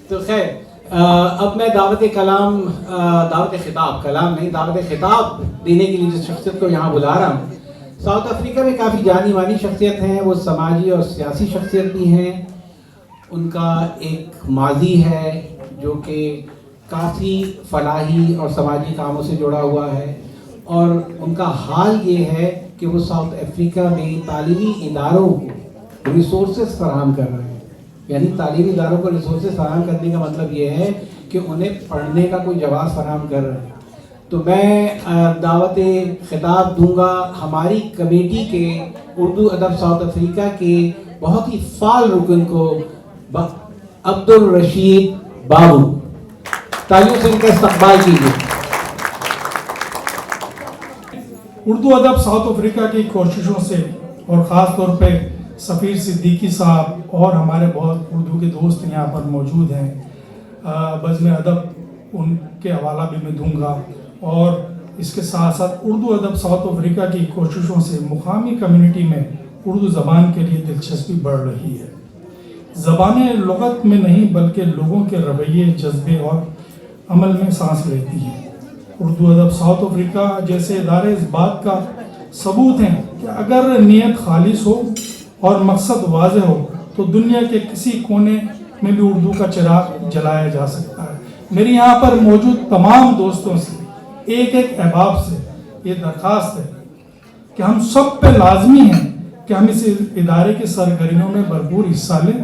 تو خیر اب میں دعوت خطاب دینے کے لیے جس شخصیت کو یہاں بلا رہا ہوں، ساؤتھ افریقہ میں کافی جانی مانی شخصیت ہیں، وہ سماجی اور سیاسی شخصیت بھی ہیں. ان کا ایک ماضی ہے جو کہ کافی فلاحی اور سماجی کاموں سے جڑا ہوا ہے، اور ان کا حال یہ ہے کہ وہ ساؤتھ افریقہ میں تعلیمی اداروں کو ریسورسز فراہم کر رہے ہیں. یعنی تعلیمی اداروں کو ریسورسز فراہم کرنے کا مطلب یہ ہے کہ انہیں پڑھنے کا کوئی جواز فراہم کر رہے ہیں. تو میں دعوت خطاب دوں گا ہماری کمیٹی کے اردو ادب ساؤتھ افریقہ کے بہت ہی فعال رکن کو، عبدالرشید بابو. تالیوں سے ان کا استقبال کیجیے. اردو ادب ساؤتھ افریقہ کی کوششوں سے، اور خاص طور پہ سفیر صدیقی صاحب اور ہمارے بہت اردو کے دوست یہاں پر موجود ہیں، بزم ادب ان کے حوالہ بھی میں دوں گا. اور اس کے ساتھ ساتھ اردو ادب ساؤتھ افریقہ کی کوششوں سے مقامی کمیونٹی میں اردو زبان کے لیے دلچسپی بڑھ رہی ہے. زبانیں لغت میں نہیں بلکہ لوگوں کے رویے، جذبے اور عمل میں سانس لیتی ہیں. اردو ادب ساؤتھ افریقہ جیسے ادارے اس بات کا ثبوت ہیں کہ اگر نیت خالص ہو اور مقصد واضح ہو تو دنیا کے کسی کونے میں بھی اردو کا چراغ جلایا جا سکتا ہے. میری یہاں پر موجود تمام دوستوں سے ایک احباب سے یہ درخواست ہے کہ ہم سب پہ لازمی ہیں کہ ہم اس ادارے کے سرگرمیوں میں بھرپور حصہ لیں،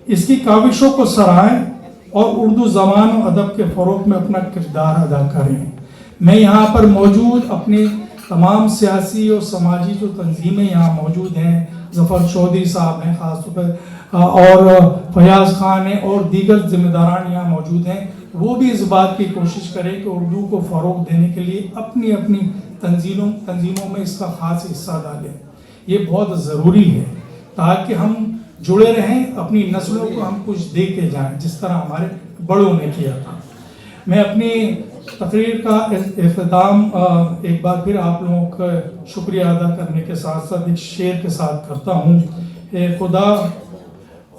اس کی کاوشوں کو سراہیں اور اردو زبان و ادب کے فروغ میں اپنا کردار ادا کریں. میں یہاں پر موجود اپنی تمام سیاسی اور سماجی جو تنظیمیں یہاں موجود ہیں، ظفر چودھری صاحب ہیں خاص طور پہ، اور فیاض خان ہیں، اور دیگر ذمہ داران یہاں موجود ہیں، وہ بھی اس بات کی کوشش کریں کہ اردو کو فروغ دینے کے لیے اپنی اپنی تنظیموں میں اس کا خاص حصہ ڈالیں. یہ بہت ضروری ہے تاکہ ہم جڑے رہیں، اپنی نسلوں کو ہم کچھ دے کے جائیں جس طرح ہمارے بڑوں نے کیا تھا. میں اپنی تقریر کا اختتام ایک بار پھر آپ لوگوں کا شکریہ ادا کرنے کے ساتھ ساتھ ایک شعر کے ساتھ کرتا ہوں.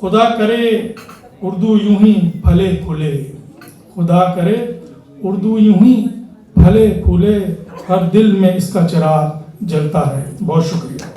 خدا کرے اردو یوں ہی پھلے پھولے، خدا کرے اردو یوں ہی پھلے پھولے، ہر دل میں اس کا چراغ جلتا ہے. بہت شکریہ.